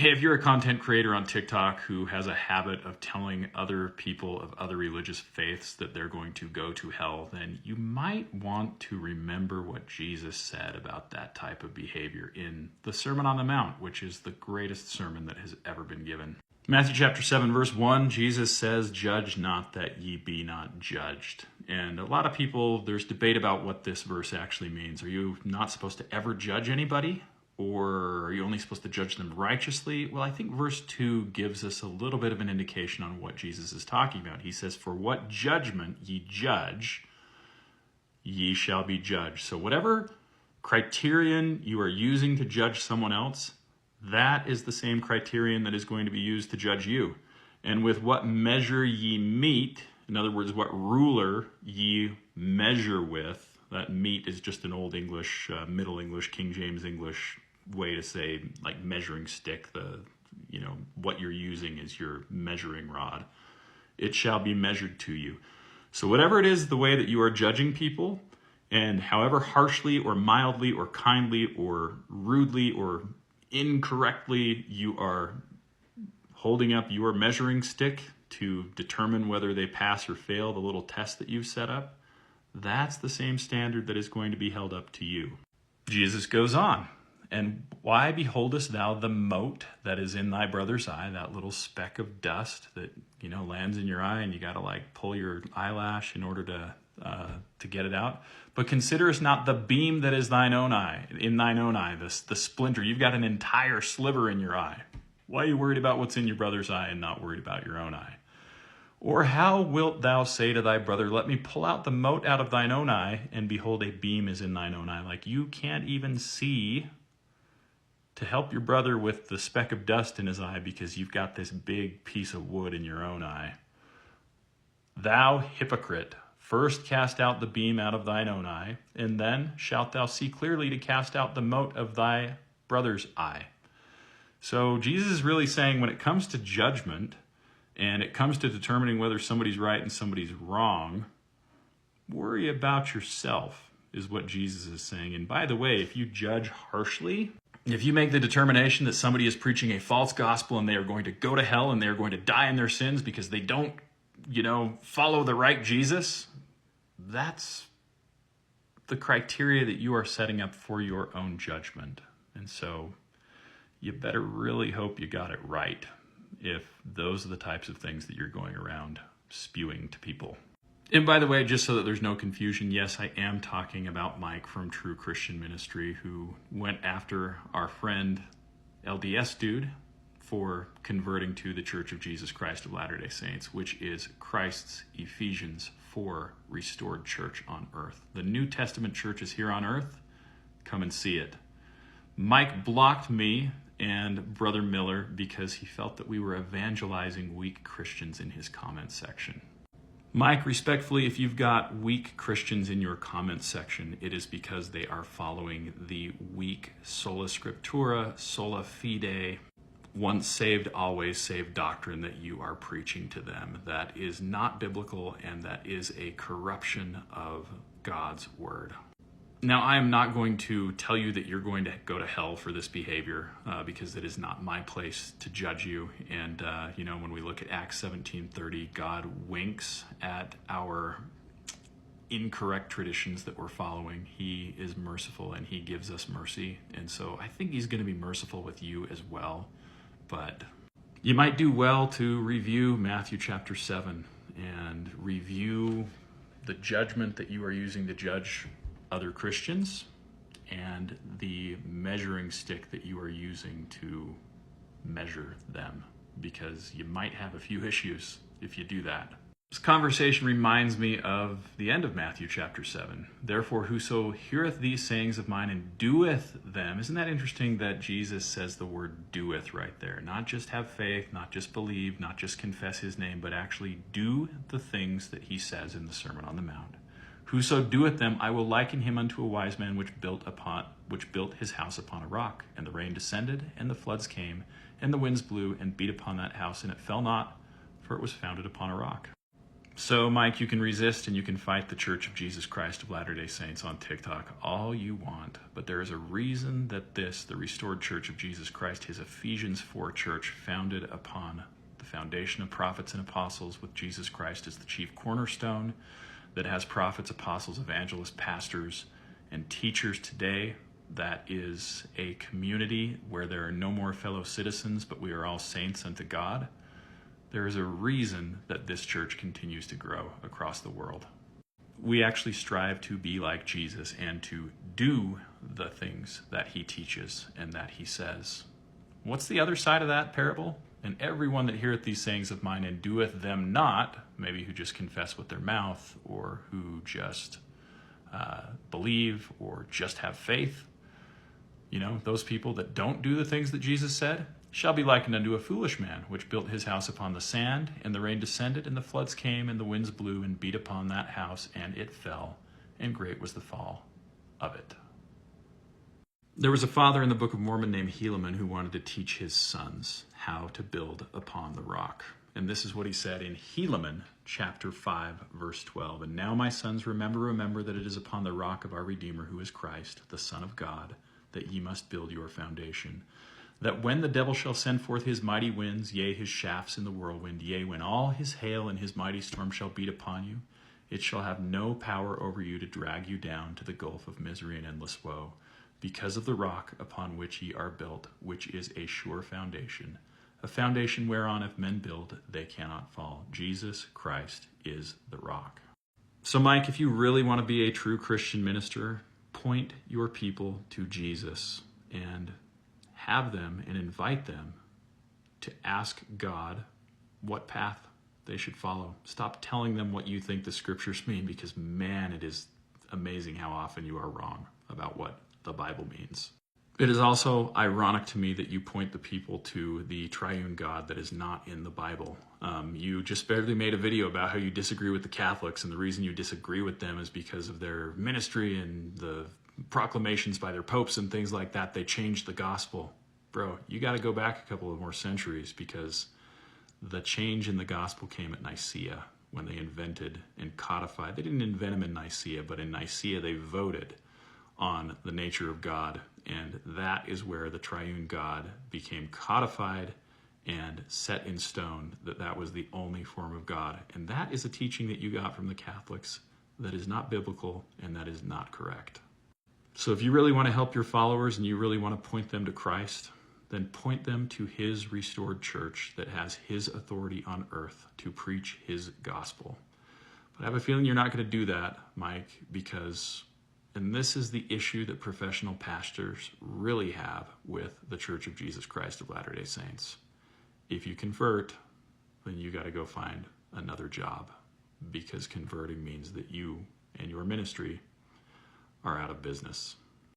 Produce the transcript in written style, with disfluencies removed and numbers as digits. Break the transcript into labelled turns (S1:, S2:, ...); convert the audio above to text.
S1: Hey, if you're a content creator on TikTok who has a habit of telling other people of other religious faiths that they're going to go to hell, then you might want to remember what Jesus said about that type of behavior in the Sermon on the Mount, which is the greatest sermon that has ever been given. Matthew chapter 7, verse 1, Jesus says, "Judge not that ye be not judged." And a lot of people, there's debate about what this verse actually means. Are you not supposed to ever judge anybody? Or are you only supposed to judge them righteously? Well, I think verse 2 gives us a little bit of an indication on what Jesus is talking about. He says, "For what judgment ye judge, ye shall be judged." So whatever criterion you are using to judge someone else, that is the same criterion that is going to be used to judge you. And with what measure ye meet, in other words, what ruler ye measure with, that meet is just an old English, Middle English, King James English way to say like measuring stick. What you're using is your measuring rod. It shall be measured to you. So whatever it is, the way that you are judging people, and however harshly or mildly or kindly or rudely or incorrectly you are holding up your measuring stick to determine whether they pass or fail the little test that you've set up, that's the same standard that is going to be held up to you. Jesus goes on, "And why beholdest thou the mote that is in thy brother's eye," that little speck of dust that, lands in your eye and you got to pull your eyelash in order to get it out. "But considerest not the beam that is in thine own eye, the splinter." You've got an entire sliver in your eye. Why are you worried about what's in your brother's eye and not worried about your own eye? "Or how wilt thou say to thy brother, Let me pull out the mote out of thine own eye, and behold, a beam is in thine own eye?" You can't even see to help your brother with the speck of dust in his eye because you've got this big piece of wood in your own eye. "Thou hypocrite, first cast out the beam out of thine own eye, and then shalt thou see clearly to cast out the mote of thy brother's eye." So Jesus is really saying when it comes to judgment, and it comes to determining whether somebody's right and somebody's wrong, worry about yourself, is what Jesus is saying. And by the way, if you judge harshly, if you make the determination that somebody is preaching a false gospel and they are going to go to hell and they are going to die in their sins because they don't, follow the right Jesus, that's the criteria that you are setting up for your own judgment. And so you better really hope you got it right if those are the types of things that you're going around spewing to people. And by the way, just so that there's no confusion, yes, I am talking about Mike from True Christian Ministry, who went after our friend LDS Dude for converting to the Church of Jesus Christ of Latter-day Saints, which is Christ's Ephesians 4 restored church on earth. The New Testament church is here on earth. Come and see it. Mike blocked me and Brother Miller because he felt that we were evangelizing weak Christians in his comment section. Mike, respectfully, if you've got weak Christians in your comment section, it is because they are following the weak sola scriptura, sola fide, once saved, always saved doctrine that you are preaching to them. That is not biblical, and that is a corruption of God's word. Now, I am not going to tell you that you're going to go to hell for this behavior because it is not my place to judge you. And, when we look at Acts 17:30, God winks at our incorrect traditions that we're following. He is merciful and he gives us mercy. And so I think he's going to be merciful with you as well. But you might do well to review Matthew chapter 7 and review the judgment that you are using to judge other Christians and the measuring stick that you are using to measure them, because you might have a few issues if you do that. This conversation reminds me of the end of Matthew chapter 7. "Therefore, whoso heareth these sayings of mine and doeth them." Isn't that interesting that Jesus says the word doeth right there? Not just have faith, not just believe, not just confess his name, but actually do the things that he says in the Sermon on the Mount. "Whoso doeth them, I will liken him unto a wise man which built his house upon a rock. And the rain descended, and the floods came, and the winds blew and beat upon that house, and it fell not, for it was founded upon a rock." So, Mike, you can resist and you can fight the Church of Jesus Christ of Latter-day Saints on TikTok all you want, but there is a reason that the restored Church of Jesus Christ, his Ephesians 4 church, founded upon the foundation of prophets and apostles with Jesus Christ as the chief cornerstone, that has prophets, apostles, evangelists, pastors, and teachers today. That is a community where there are no more fellow citizens, but we are all saints unto God. There is a reason that this church continues to grow across the world. We actually strive to be like Jesus and to do the things that he teaches and that he says. What's the other side of that parable? And everyone that heareth these sayings of mine and doeth them not, maybe who just confess with their mouth or who just believe or just have faith, those people that don't do the things that Jesus said, shall be likened unto a foolish man, which built his house upon the sand, and the rain descended, and the floods came, and the winds blew, and beat upon that house, and it fell, and great was the fall of it. There was a father in the Book of Mormon named Helaman who wanted to teach his sons how to build upon the rock. And this is what he said in Helaman, chapter 5, verse 12. And now, my sons, remember that it is upon the rock of our Redeemer, who is Christ, the Son of God, that ye must build your foundation. That when the devil shall send forth his mighty winds, yea, his shafts in the whirlwind, yea, when all his hail and his mighty storm shall beat upon you, it shall have no power over you to drag you down to the gulf of misery and endless woe, because of the rock upon which ye are built, which is a sure foundation, a foundation whereon if men build, they cannot fall. Jesus Christ is the rock. So, Mike, if you really want to be a true Christian minister, point your people to Jesus and have them and invite them to ask God what path they should follow. Stop telling them what you think the scriptures mean, because, man, it is amazing how often you are wrong about what the Bible means. It is also ironic to me that you point the people to the triune God that is not in the Bible. You just barely made a video about how you disagree with the Catholics, and the reason you disagree with them is because of their ministry and the proclamations by their popes and things like that. They changed the gospel. Bro, you got to go back a couple of more centuries, because the change in the gospel came at Nicaea when they invented and codified. They didn't invent them in Nicaea, but in Nicaea they voted on the nature of God, and that is where the triune God became codified and set in stone, that was the only form of God. And that is a teaching that you got from the Catholics that is not biblical and that is not correct. So if you really want to help your followers and you really want to point them to Christ, then point them to his restored church that has his authority on earth to preach his gospel. But I have a feeling you're not going to do that, Mike, because, and this is the issue that professional pastors really have with the Church of Jesus Christ of Latter-day Saints. If you convert, then you got to go find another job, because converting means that you and your ministry are out of business.